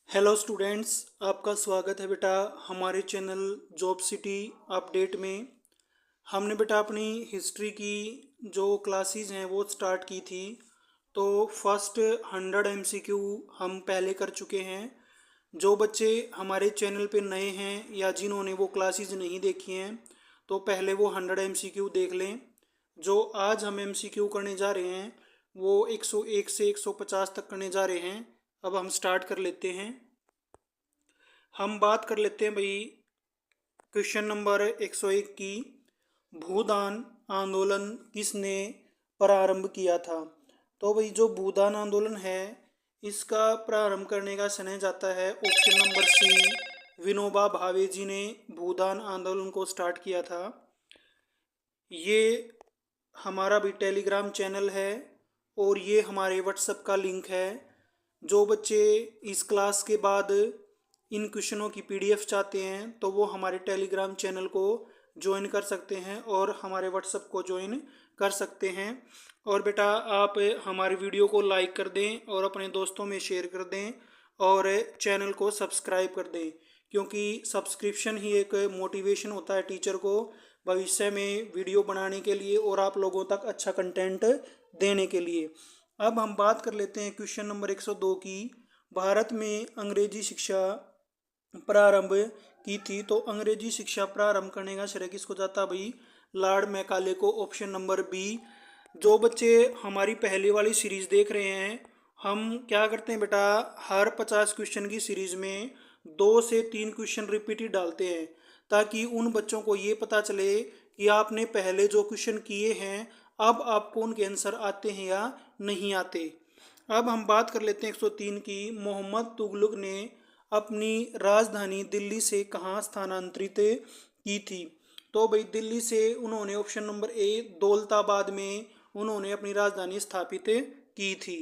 Hello students, आपका स्वागत है बेटा हमारे चैनल जॉब सिटी अपडेट में। हमने बेटा अपनी हिस्ट्री की जो क्लासेस हैं वो स्टार्ट की थी। तो फर्स्ट 100 एमसीक्यू हम पहले कर चुके हैं। जो बच्चे हमारे चैनल पे नए हैं या जिन्होंने वो क्लासेस नहीं देखी हैं तो पहले वो 100 एमसीक्यू देख लें। जो आज हम एमसीक्यू करने जा रहे हैं वो 101 से 150 तक करने जा रहे हैं। अब हम स्टार्ट कर लेते हैं। हम बात कर लेते हैं भाई क्वेश्चन नंबर 101 की। भूदान आंदोलन किसने प्रारंभ किया था? तो भाई जो भूदान आंदोलन है इसका प्रारंभ करने का समय जाता है option number C, Vinoba Bhave जी ने भूदान आंदोलन को स्टार्ट किया था। ये हमारा भी टेलीग्राम चैनल है और ये हमारे व्हाट्सएप का लिंक है। जो बच्चे इस क्लास के बाद इन क्वेश्चनों की पीडीएफ चाहते हैं तो वो हमारे टेलीग्राम चैनल को ज्वाइन कर सकते हैं और हमारे व्हाट्सएप को ज्वाइन कर सकते हैं। और बेटा आप हमारी वीडियो को लाइक कर दें और अपने दोस्तों में शेयर कर दें और चैनल को सब्सक्राइब कर दें, क्योंकि सब्सक्रिप्शन ही एक मोटिवेशन होता है टीचर को भविष्य में वीडियो बनाने के लिए और आप लोगों तक अच्छा कंटेंट देने के लिए। अब हम बात कर लेते हैं क्वेश्चन नंबर 102 की। भारत में अंग्रेजी शिक्षा प्रारंभ की थी। तो अंग्रेजी शिक्षा प्रारंभ करने का श्रेय किसको जाता भाई? लॉर्ड मैकाले को, ऑप्शन नंबर बी। जो बच्चे हमारी पहली वाली सीरीज देख रहे हैं, हम क्या करते हैं बेटा, हर 50 क्वेश्चन की सीरीज में 2 से 3 क्वेश्चन रिपीटेड डालते हैं ताकि उन बच्चों को ये पता चले कि आपने पहले जो क्वेश्चन किए हैं अब आपको उनके आंसर आते हैं या नहीं आते। अब हम बात कर लेते हैं 103 की। मोहम्मद तुगलक ने अपनी राजधानी दिल्ली से कहाँ स्थानांतरित की थी? तो भाई दिल्ली से उन्होंने, ऑप्शन नंबर ए, दौलताबाद में उन्होंने अपनी राजधानी स्थापित की थी।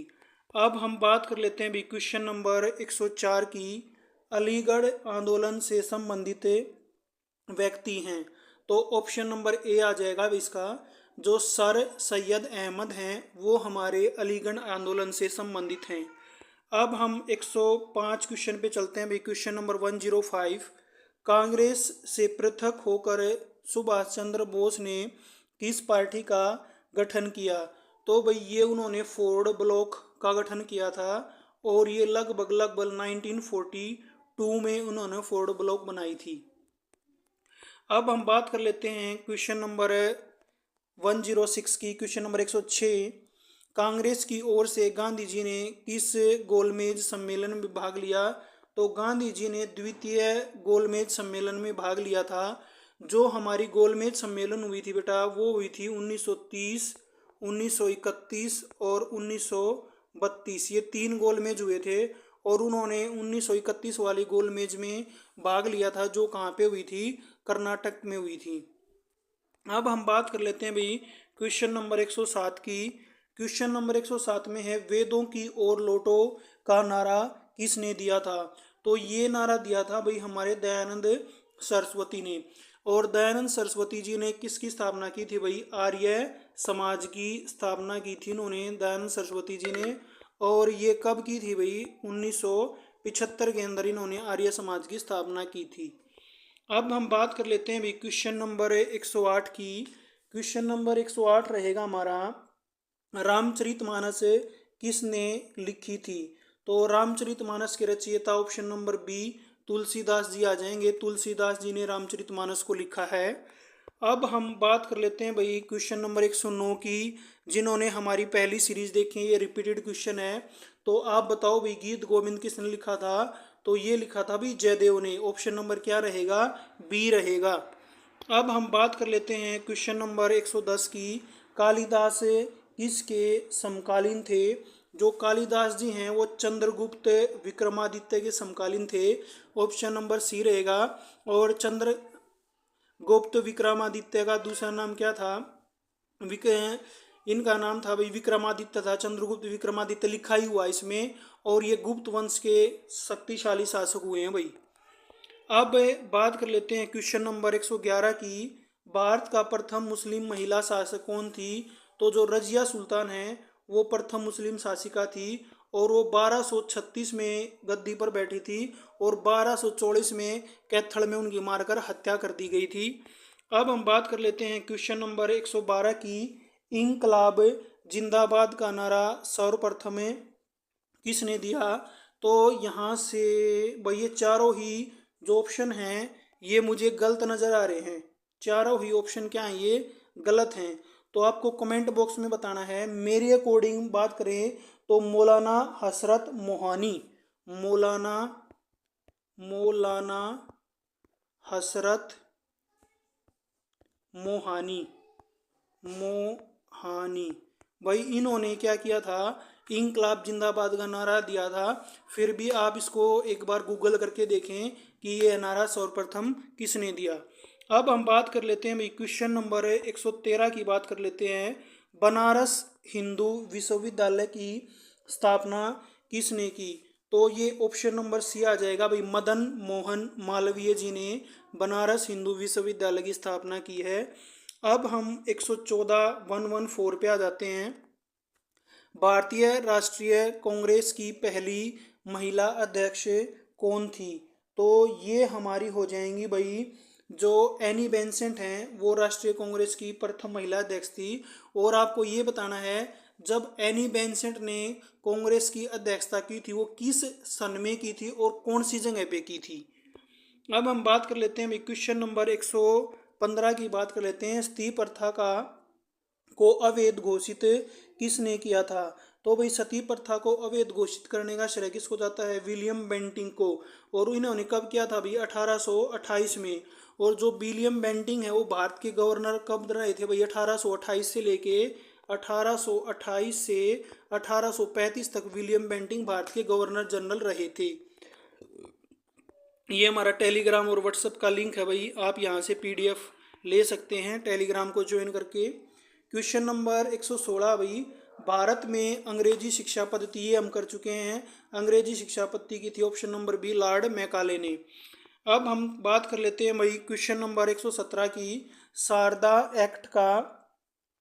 अब हम बात कर लेते हैं भी क्वेश्चन नंबर 104 की। अलीगढ़ आंदोलन से संबंधित व्यक्ति हैं। तो ऑप्शन नंबर ए आ जाएगा इसका। जो सर सैयद अहमद हैं वो हमारे अलीगढ़ आंदोलन से संबंधित हैं। अब हम 105 क्वेश्चन पे चलते हैं भाई। Question number 105। कांग्रेस से पृथक होकर सुभाष चंद्र बोस ने किस पार्टी का गठन किया? तो भाई ये उन्होंने फोर्ड ब्लॉक का गठन किया था और ये लगभग लगभग 1942 में उन्होंने फोर्ड ब्लॉक बनाई थी। अब हम बात कर लेते हैं क्वेश्चन नंबर 106 की। Question number 106। कांग्रेस की ओर से गांधी जी ने किस गोलमेज सम्मेलन में भाग लिया? तो गांधी जी ने द्वितीय गोलमेज सम्मेलन में भाग लिया था। जो हमारी गोलमेज सम्मेलन हुई थी बेटा वो हुई थी 1930, 1931 और 1932। ये 3 गोलमेज हुए थे और उन्होंने 1931 वाली गोलमेज में भाग लिया था जो कहाँ पे हुई थी? कर्नाटक में हुई थी। अब हम बात कर लेते हैं भाई क्वेश्चन नंबर 107 की। क्वेश्चन नंबर 107 में है वेदों की ओर लौटो का नारा किसने दिया था? तो ये नारा दिया था भाई हमारे दयानंद सरस्वती ने। और दयानंद सरस्वती जी ने किसकी स्थापना की थी भाई? आर्य समाज की स्थापना की थी इन्होंने, दयानंद सरस्वती जी ने। और ये कब की थी भाई? 1975 के अंदर इन्होंने आर्य समाज की स्थापना की थी। अब हम बात कर लेते हैं भी क्वेश्चन नंबर 108 की। क्वेश्चन नंबर 108 रहेगा हमारा, रामचरितमानस किसने लिखी थी? तो रामचरितमानस के रचयिता option number B, Tulsidas ji आ जाएंगे। तुलसीदास जी ने रामचरितमानस को लिखा है। अब हम बात कर लेते हैं भाई क्वेश्चन नंबर 109 की। जिन्होंने हमारी पहली सीरीज देखी है ये रिपीटेड क्वेश्चन है। तो आप बताओ भाई गीत गोविंद किसने लिखा था? तो ये लिखा था भाई जयदेव ने। ऑप्शन नंबर क्या रहेगा? बी रहेगा। अब हम बात कर लेते हैं क्वेश्चन नंबर 110 की। कालिदास किसके समकालीन थे? जो कालिदास जी हैं वो चंद्रगुप्त विक्रमादित्य के समकालीन थे। ऑप्शन नंबर सी रहेगा। और चंद्रगुप्त विक्रमादित्य का दूसरा नाम क्या था? विक इनका नाम था भाई विक्रमादित्य था। चंद्रगुप्त विक्रमादित्य लिखा ही हुआ इसमें। और ये गुप्त वंश के शक्तिशाली शासक हुए हैं भाई। अब बात कर लेते हैं क्वेश्चन नंबर 111 की। भारत का प्रथम मुस्लिम महिला शासक कौन थी? तो जो रजिया सुल्तान है वो प्रथम मुस्लिम शासिका थी। और वो 1236 में गद्दी पर बैठी थी और 1244 में कैथल में उनकी मारकर हत्या कर दी गई थी। अब हम बात कर लेते हैं क्वेश्चन नंबर 112 की। इंकलाब जिंदाबाद का नारा सर्वप्रथम किसने दिया? तो यहाँ से भाई ये चारों ही जो ऑप्शन हैं ये मुझे गलत नज़र आ रहे हैं। चारों ही ऑप्शन क्या हैं, ये गलत हैं। तो आपको कमेंट बॉक्स में बताना है। मेरे अकॉर्डिंग बात करें तो मौलाना हसरत मोहानी, मौलाना मौलाना हसरत मोहानी मोहानी भाई इन्होंने क्या किया था, इंकलाब जिंदाबाद का नारा दिया था। फिर भी आप इसको एक बार गूगल करके देखें कि ये नारा सर्वप्रथम किसने दिया। अब हम बात कर लेते हैं भाई क्वेश्चन नंबर 113 की बात कर लेते हैं। बनारस हिंदू विश्वविद्यालय की स्थापना किसने की? तो ये ऑप्शन नंबर सी आ जाएगा भाई, मदन मोहन मालवीय जी ने बनारस हिंदू विश्वविद्यालय की स्थापना की है। अब हम 114 पे आ जाते हैं। भारतीय राष्ट्रीय कांग्रेस की पहली महिला अध्यक्ष कौन थी? तो ये हमारी हो जाएंगी भाई, जो एनी बेंसेंट हैं वो राष्ट्रीय कांग्रेस की प्रथम महिला अध्यक्ष थी। और आपको ये बताना है जब एनी बेंसेंट ने कांग्रेस की अध्यक्षता की थी वो किस सन में की थी और कौन सी जगह पे की थी। अब हम बात कर लेते हैं भाई क्वेश्चन नंबर 115 की बात कर लेते हैं। सती प्रथा को अवैध घोषित किसने किया था? तो भाई सती प्रथा को अवैध घोषित करने का श्रेय किसको जाता है? विलियम बेंटिंग को। और इन्होंने कब किया था भाई? 1828 में। और जो विलियम बेंटिंग है वो भारत के गवर्नर कब रहे थे भाई? 1828 से लेके 1828 से 1835 तक विलियम बेंटिंग भारत के गवर्नर जनरल रहे थे। ये हमारा टेलीग्राम और व्हाट्सएप का लिंक है भाई, आप यहाँ से पीडीएफ ले सकते हैं टेलीग्राम को ज्वाइन करके। क्वेश्चन नंबर 116 भाई, भारत में अंग्रेजी शिक्षा पद्धति, ये हम कर चुके हैं। अंग्रेजी शिक्षा पद्धति की थी option number B, Lord Macaulay ने। अब हम बात कर लेते हैं भाई क्वेश्चन नंबर 117 की। शारदा एक्ट का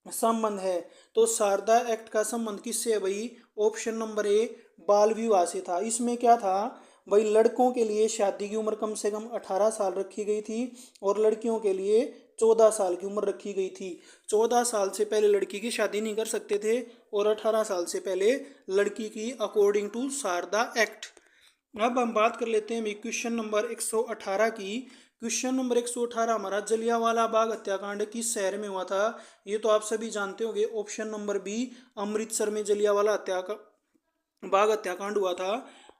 संबंध है। तो शारदा एक्ट का संबंध किससे है भाई? ऑप्शन नंबर ए, बाल विवाह से था। इसमें क्या था भाई, लड़कों के लिए शादी की उम्र कम से कम 18 साल रखी गई थी और लड़कियों के लिए 14 साल की उम्र रखी गई थी। 14 साल से पहले लड़की की शादी नहीं कर सकते थे और 18 साल से पहले लड़की की, अकॉर्डिंग टू शारदा एक्ट। अब हम बात कर लेते हैं क्वेश्चन नंबर 118 की। क्वेश्चन नंबर 118 हमारा, जलियांवाला बाग हत्याकांड किस शहर में हुआ था? ये तो आप सभी जानते होंगे, ऑप्शन नंबर बी, अमृतसर में जलियांवाला बाग हत्याकांड हुआ था।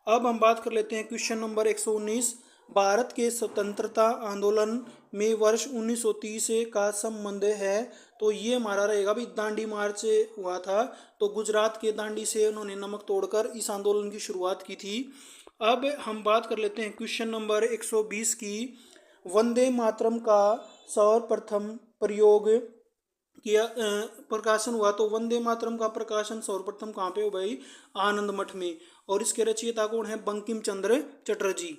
अब हम बात कर लेते हैं क्वेश्चन नंबर 119, भारत के स्वतंत्रता आंदोलन में वर्ष 1930 का संबंध है। तो ये हमारा रहेगा भाई, दांडी मार्च हुआ था। तो गुजरात के दांडी से उन्होंने नमक तोड़कर इस आंदोलन की शुरुआत की थी। अब हम बात कर लेते हैं क्वेश्चन नंबर 120 की। वंदे मातरम का सर्वप्रथम प्रयोग किया प्रकाशन हुआ। तो वंदे मातरम का प्रकाशन सर्वप्रथम कहाँ पे हो भाई? आनंद मठ में। और इसके रचयिता कौन है? बंकिम चंद्र चटर्जी।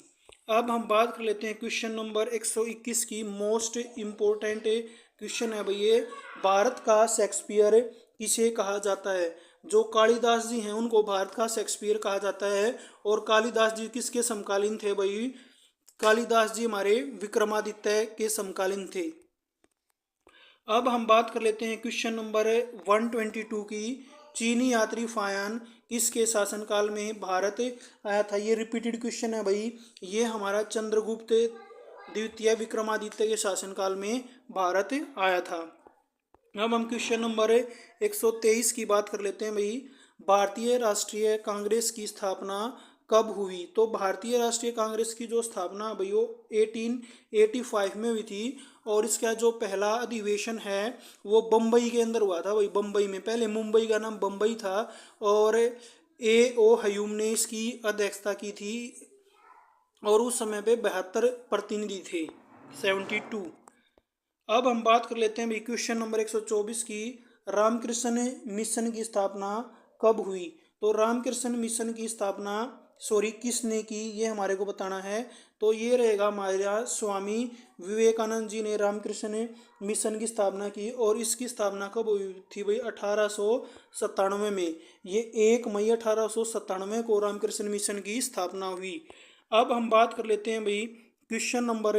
अब हम बात कर लेते हैं क्वेश्चन नंबर 121 की। मोस्ट इम्पोर्टेंट क्वेश्चन है भाई ये, भारत का शेक्सपियर किसे कहा जाता है? जो कालिदास जी हैं उनको भारत का शेक्सपियर कहा जाता है। और कालिदास जी किसके समकालीन थे भाई? कालिदास जी हमारे विक्रमादित्य के समकालीन थे। अब हम बात कर लेते हैं क्वेश्चन नंबर 122 की। चीनी यात्री फायान किसके शासनकाल में भारत आया था? ये रिपीटेड क्वेश्चन है भाई, ये हमारा चंद्रगुप्त द्वितीय विक्रमादित्य के शासनकाल में भारत आया था। अब हम क्वेश्चन नंबर 123 की बात कर लेते हैं भाई, भारतीय राष्ट्रीय कांग्रेस की स्थापना कब हुई? तो भारतीय राष्ट्रीय कांग्रेस की जो स्थापना भाई वो 1885 में हुई थी। और इसका जो पहला अधिवेशन है वो बम्बई के अंदर हुआ था भाई, बम्बई में। पहले मुंबई का नाम बम्बई था और A.O. ह्यूम ने इसकी अध्यक्षता की थी और उस समय पे 72 प्रतिनिधि थे, 72। अब हम बात कर लेते हैं भाई क्वेश्चन नंबर 124 की। रामकृष्ण मिशन की स्थापना कब हुई? तो रामकृष्ण मिशन की स्थापना सॉरी किसने की, ये हमारे को बताना है। तो ये रहेगा हमारा स्वामी विवेकानंद जी ने रामकृष्ण मिशन की स्थापना की। और इसकी स्थापना कब हुई थी भाई? 1897 में। ये 1 मई 1897 को रामकृष्ण मिशन की स्थापना हुई। अब हम बात कर लेते हैं भाई क्वेश्चन नंबर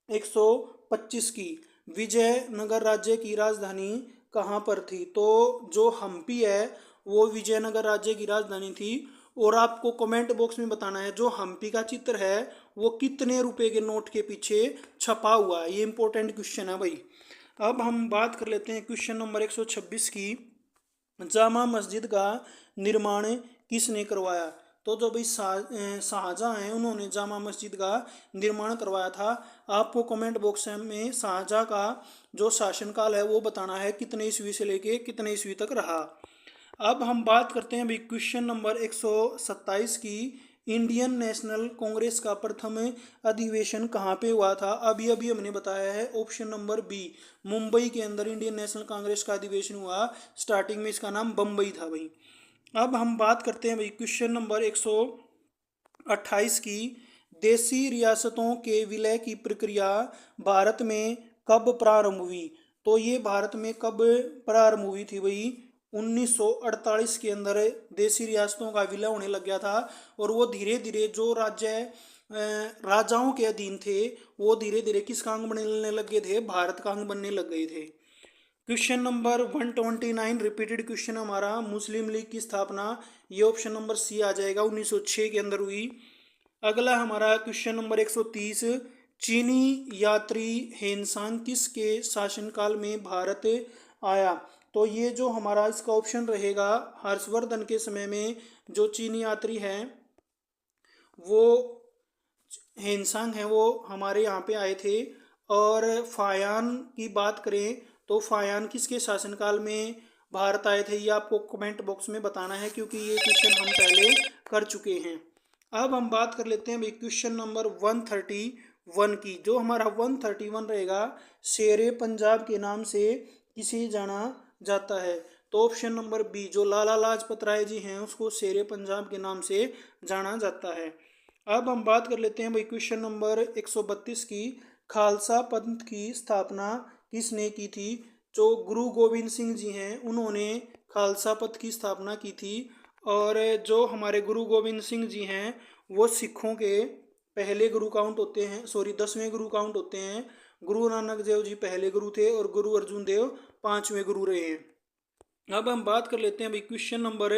125 की। विजयनगर राज्य की राजधानी कहाँ पर थी? तो जो हम्पी है वो विजयनगर राज्य की राजधानी थी। और आपको कमेंट बॉक्स में बताना है जो हम्पी का चित्र है वो कितने रुपए के नोट के पीछे छपा हुआ है। ये इंपॉर्टेंट क्वेश्चन है भाई। अब हम बात कर लेते हैं क्वेश्चन नंबर 126 की। जामा मस्जिद का निर्माण किसने करवाया? तो जो भाई शाहजहां हैं उन्होंने जामा मस्जिद का निर्माण करवाया था। आपको कमेंट बॉक्स में शाहजहां का जो शासनकाल है वो बताना है, कितने ईस्वी से लेके कितने ईस्वी तक रहा। अब हम बात करते हैं भाई क्वेश्चन नंबर 127 की। इंडियन नेशनल कांग्रेस का प्रथम अधिवेशन कहाँ पे हुआ था? अभी अभी हमने बताया है ऑप्शन नंबर बी, मुंबई के अंदर इंडियन नेशनल कांग्रेस का अधिवेशन हुआ। स्टार्टिंग में इसका नाम बम्बई था भाई। अब हम बात करते हैं भाई क्वेश्चन नंबर 128 की। देशी रियासतों के विलय की प्रक्रिया भारत में कब प्रारंभ हुई? तो ये भारत में कब प्रारंभ हुई थी भाई? 1948 के अंदर देशी रियासतों का विलय होने लग गया था। और वो धीरे धीरे जो राज्य राजाओं के अधीन थे वो धीरे धीरे किसका अंग बनने लग गए थे? भारत का अंग बनने लग गए थे। क्वेश्चन नंबर 129 रिपीटेड क्वेश्चन हमारा, मुस्लिम लीग की स्थापना, ये ऑप्शन नंबर सी आ जाएगा, 1906 के अंदर हुई। अगला हमारा क्वेश्चन नंबर 130, चीनी यात्री हेनसांग किसके शासनकाल में भारत आया? तो ये जो हमारा इसका ऑप्शन रहेगा, हर्षवर्धन के समय में जो चीनी यात्री हैं वो हेनसांग हैं वो हमारे यहाँ पे आए थे। और फायान की बात करें तो फायान किसके शासनकाल में भारत आए थे? ये आपको कमेंट बॉक्स में बताना है क्योंकि ये क्वेश्चन हम पहले कर चुके हैं। अब हम बात कर लेते हैं भाई क्वेश्चन नंबर 131 की। जो हमारा 131 रहेगा, शेरे पंजाब के नाम से किसे जाना जाता है? तो ऑप्शन नंबर बी, जो लाला लाजपत राय जी हैं उसको शेरे पंजाब के नाम से जाना जाता है। अब हम बात कर लेते हैं भाई क्वेश्चन नंबर 132 की। खालसा पंथ की स्थापना किसने की थी? जो गुरु गोविंद सिंह जी हैं उन्होंने खालसा पंथ की स्थापना की थी। और जो हमारे गुरु गोविंद सिंह जी हैं वो सिखों के पहले गुरु काउंट होते हैं, सॉरी 10वें गुरु काउंट होते हैं। गुरु नानक देव जी पहले गुरु थे और गुरु अर्जुन देव 5वें गुरु रहे हैं। अब हम बात कर लेते हैं भाई क्वेश्चन नंबर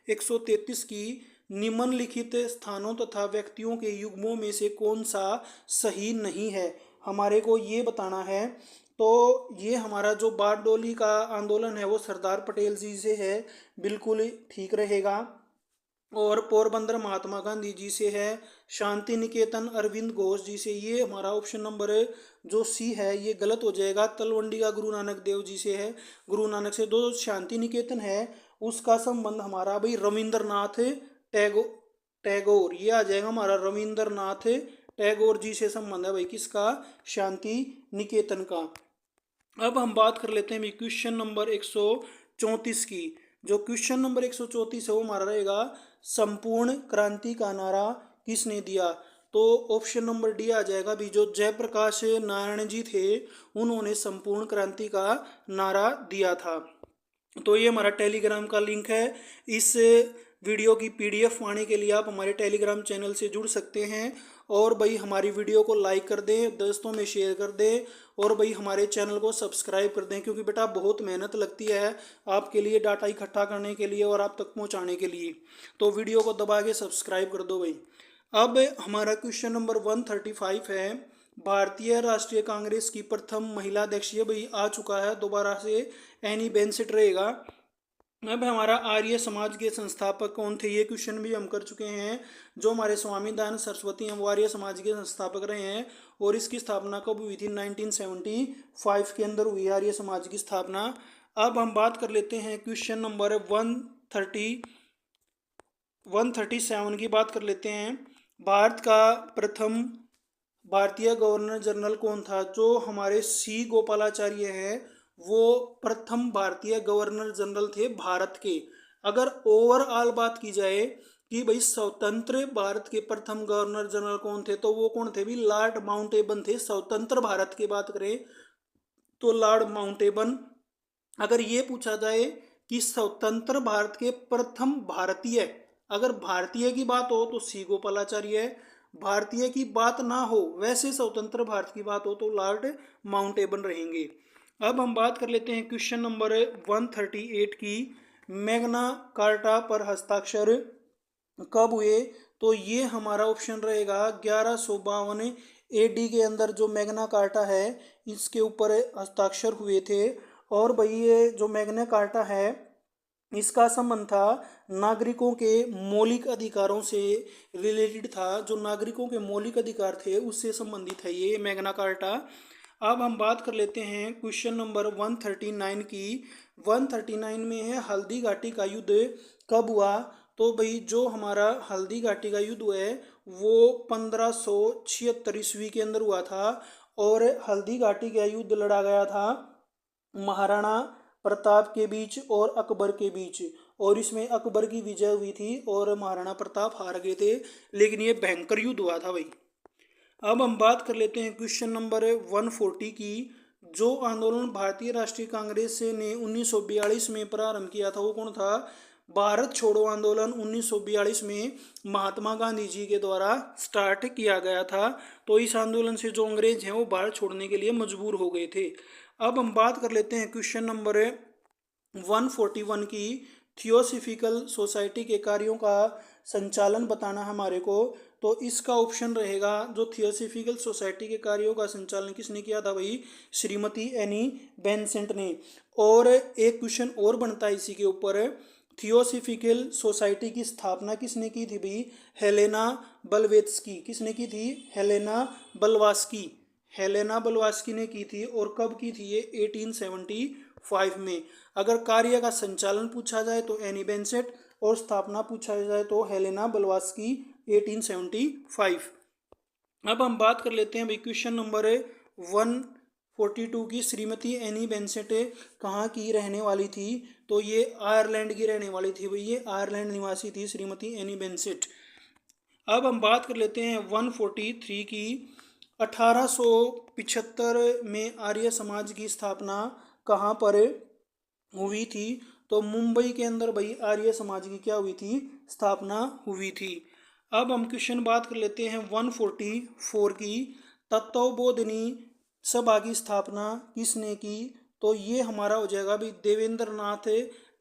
133 की। निम्नलिखित स्थानों तथा व्यक्तियों के युग्मों में से कौन सा सही नहीं है? हमारे को ये बताना है। तो ये हमारा जो बारडोली का आंदोलन है वो सरदार पटेल जी से है, बिल्कुल ठीक रहेगा। और पोरबंदर महात्मा गांधी जी से है। शांति निकेतन अरविंद घोष जी से, ये हमारा ऑप्शन नंबर जो सी है ये गलत हो जाएगा। तलवंडी का गुरु नानक देव जी से है, गुरु नानक से। जो शांति निकेतन है उसका संबंध हमारा भाई रविंद्रनाथ टैगोर, ये आ जाएगा हमारा रविंद्रनाथ टैगोर जी से संबंध है भाई किसका? शांति निकेतन का। अब हम बात कर लेते हैं भाई क्वेश्चन नंबर 134 की। जो क्वेश्चन नंबर 134 है वो हमारा रहेगा, संपूर्ण क्रांति का नारा किसने दिया? तो ऑप्शन नंबर डी आ जाएगा भी, जो जयप्रकाश नारायण जी थे उन्होंने संपूर्ण क्रांति का नारा दिया था। तो ये हमारा टेलीग्राम का लिंक है। इस वीडियो की पीडीएफ पाने के लिए आप हमारे टेलीग्राम चैनल से जुड़ सकते हैं। और भाई हमारी वीडियो को लाइक कर दें, दोस्तों में शेयर कर दें और भाई हमारे चैनल को सब्सक्राइब कर दें, क्योंकि बेटा बहुत मेहनत लगती है आपके लिए डाटा इकट्ठा करने के लिए और आप तक पहुंचाने के लिए। तो वीडियो को दबा के सब्सक्राइब कर दो भाई। अब हमारा क्वेश्चन नंबर 135 है, भारतीय राष्ट्रीय कांग्रेस की प्रथम महिला अध्यक्ष, ये भाई आ चुका है दोबारा से, एनी बेंसेंट रहेगा। अब हमारा आर्य समाज के संस्थापक कौन थे? ये क्वेश्चन भी हम कर चुके हैं। जो हमारे स्वामी दयानंद सरस्वती हैं वो आर्य समाज के संस्थापक रहे हैं। और इसकी स्थापना कब हुई थी? 1975 के अंदर हुई आर्य समाज की स्थापना। अब हम बात कर लेते हैं क्वेश्चन नंबर 137 की बात कर लेते हैं। भारत का प्रथम भारतीय गवर्नर जनरल कौन था? जो हमारे सी गोपालाचार्य हैं वो प्रथम भारतीय गवर्नर जनरल थे भारत के। अगर ओवरऑल बात की जाए कि भाई स्वतंत्र भारत के प्रथम गवर्नर जनरल कौन थे, तो वो कौन थे भी, लॉर्ड माउंटेबन थे। स्वतंत्र भारत की बात करें तो लॉर्ड माउंटेबन। अगर ये पूछा जाए कि स्वतंत्र भारत के प्रथम भारतीय, अगर भारतीय की बात हो तो सी गोपालाचार्य है, भारतीय की बात ना हो वैसे स्वतंत्र भारत की बात हो तो लॉर्ड माउंटेबन रहेंगे। अब हम बात कर लेते हैं क्वेश्चन नंबर 138 की, मैग्ना कार्टा पर हस्ताक्षर कब हुए, तो ये हमारा ऑप्शन रहेगा 1152 AD के अंदर जो मैग्ना कार्टा है इसके ऊपर हस्ताक्षर हुए थे। और भाई ये जो मैग्ना कार्टा है इसका संबंध था नागरिकों के मौलिक अधिकारों से रिलेटेड था, जो नागरिकों के मौलिक अधिकार थे उससे संबंधित है ये मैग्ना कार्टा। अब हम बात कर लेते हैं क्वेश्चन नंबर 139 की। 139 में है हल्दी घाटी का युद्ध कब हुआ, तो भाई जो हमारा हल्दी घाटी का युद्ध हुआ है वो 1576 ईस्वी के अंदर हुआ था। और हल्दी घाटी का युद्ध लड़ा गया था महाराणा प्रताप के बीच और अकबर के बीच, और इसमें अकबर की विजय हुई थी और महाराणा प्रताप हार गए थे, लेकिन ये भयंकर युद्ध हुआ था भाई। अब हम बात कर लेते हैं क्वेश्चन नंबर 140 की। जो आंदोलन भारतीय राष्ट्रीय कांग्रेस ने 1942 में प्रारंभ किया था वो कौन था, भारत छोड़ो आंदोलन 1942 में महात्मा गांधी जी के द्वारा स्टार्ट किया गया था। तो इस आंदोलन से जो अंग्रेज हैं वो भारत छोड़ने के लिए मजबूर हो गए थे। अब हम बात कर लेते हैं क्वेश्चन नंबर 141 की, थियोसॉफिकल सोसाइटी के कार्यों का संचालन बताना हमारे को, तो इसका ऑप्शन रहेगा जो थियोसॉफिकल सोसाइटी के कार्यों का संचालन किसने किया था भाई, श्रीमती एनी बेसेंट ने। और एक क्वेश्चन और बनता है इसी के ऊपर, थियोसॉफिकल सोसाइटी की स्थापना किसने की थी भाई, हेलेना ब्लवेत्स्की। किसने की थी, हेलेना ब्लवास्की। हेलेना ब्लवास्की ने की थी। और कब की थी ये, 1875 में। अगर कार्य का संचालन पूछा जाए तो एनी बेसेंट, और स्थापना पूछा जाए तो हेलेना ब्लवास्की 1875। अब हम बात कर लेते हैं भाई क्वेश्चन नंबर 142 की, श्रीमती एनी बेसेंट कहाँ की रहने वाली थी, तो ये आयरलैंड की रहने वाली थी भाई, ये आयरलैंड निवासी थी श्रीमती एनी बेसेंट। अब हम बात कर लेते हैं 143 की, 1875 में आर्य समाज की स्थापना कहाँ पर हुई थी, तो मुंबई के अंदर भाई आर्य समाज की क्या हुई थी, स्थापना हुई थी। अब हम क्वेश्चन बात कर लेते हैं 144 की, तत्वबोधिनी सभा की स्थापना किसने की, तो ये हमारा हो जाएगा भाई Devendra Nath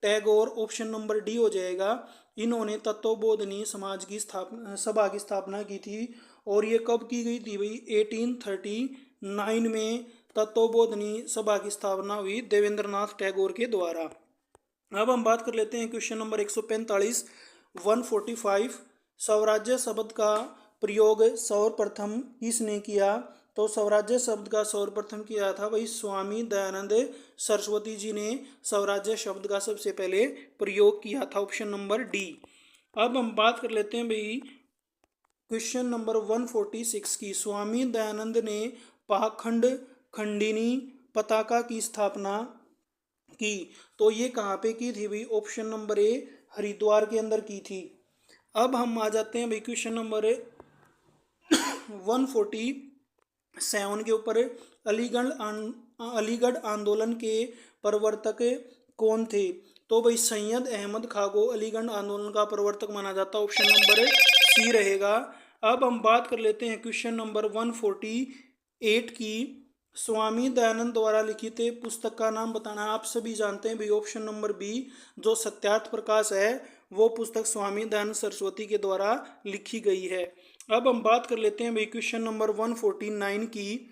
Tagore, option number D हो जाएगा। इन्होंने तत्वबोधिनी समाज की स्थापना सभा की स्थापना की थी। और ये कब की गई थी भाई, 1839 में तत्वबोधिनी सभा की स्थापना हुई देवेंद्र नाथ टैगोर के द्वारा। अब हम बात कर लेते हैं क्वेश्चन नंबर 145 145, स्वराज्य शब्द का प्रयोग सर्वप्रथम किसने किया, तो स्वराज्य शब्द का सर्वप्रथम किया था भाई स्वामी दयानंद सरस्वती जी ने स्वराज्य शब्द का सबसे पहले प्रयोग किया था, ऑप्शन नंबर डी। अब हम बात कर लेते हैं भाई क्वेश्चन नंबर 146 की, स्वामी दयानंद ने पाखंड खंडिनी पताका की स्थापना की, तो ये कहाँ पे की थी भाई, ऑप्शन नंबर ए हरिद्वार के अंदर की थी। अब हम आ जाते हैं भाई क्वेश्चन नंबर 147 के ऊपर, अलीगढ़ आंदोलन के प्रवर्तक कौन थे, तो भाई सैयद अहमद खां को अलीगढ़ आंदोलन का प्रवर्तक माना जाता है, ऑप्शन नंबर सी रहेगा। अब हम बात कर लेते हैं क्वेश्चन नंबर 148 की, स्वामी दयानंद द्वारा लिखित पुस्तक का नाम बताना। आप सभी जानते हैं भाई ऑप्शन नंबर बी जो सत्यार्थ प्रकाश है वो पुस्तक स्वामी दयानंद सरस्वती के द्वारा लिखी गई है। अब हम बात कर लेते हैं भाई क्वेश्चन नंबर 149 की।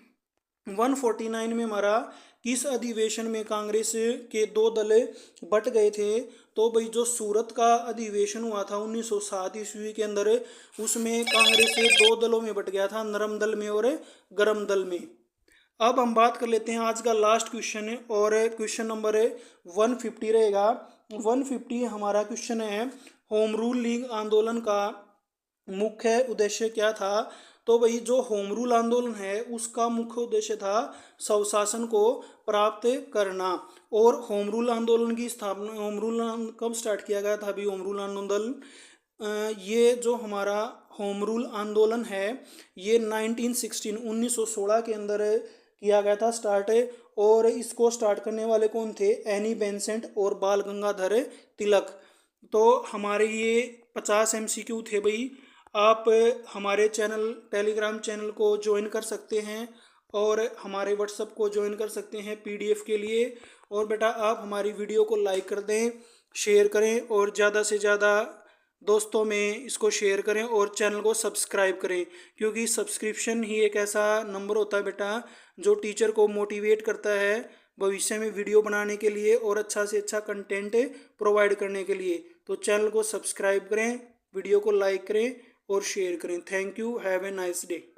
149 में हमारा किस अधिवेशन में कांग्रेस के दो दल बट गए थे, तो भाई जो सूरत का अधिवेशन हुआ था 1907 ईस्वी के अंदर, उसमें कांग्रेस से दो दलों में बट गया था, नरम दल में और गरम दल में। अब हम बात कर लेते हैं आज का लास्ट क्वेश्चन है, और क्वेश्चन नंबर 150 रहेगा। 150 हमारा क्वेश्चन है, होम रूल लीग आंदोलन का मुख्य उद्देश्य क्या था, तो भाई जो होम रूल आंदोलन है उसका मुख्य उद्देश्य था स्वशासन को प्राप्त करना। और होम रूल आंदोलन की स्थापना, होम रूल कब स्टार्ट किया गया था अभी, होम रूल आंदोलन ये जो हमारा होम रूल आंदोलन है ये 1916 के अंदर किया गया था स्टार्ट। और इसको स्टार्ट करने वाले कौन थे? एनी बेसेंट और बाल गंगाधर तिलक। तो हमारे ये 50 MCQ थे भाई। आप हमारे चैनल टेलीग्राम चैनल को ज्वाइन कर सकते हैं और हमारे व्हाट्सएप को ज्वाइन कर सकते हैं PDF के लिए। और बेटा आप हमारी वीडियो को लाइक कर दें, शेयर करें और ज़्यादा से ज़्यादा दोस्तों में इसको शेयर करें और चैनल को सब्सक्राइब करें, क्योंकि सब्सक्रिप्शन ही एक ऐसा नंबर होता है बेटा जो टीचर को मोटिवेट करता है भविष्य में वीडियो बनाने के लिए और अच्छा से अच्छा कंटेंट प्रोवाइड करने के लिए। तो चैनल को सब्सक्राइब करें, वीडियो को लाइक करें और शेयर करें। Thank you, have a nice day.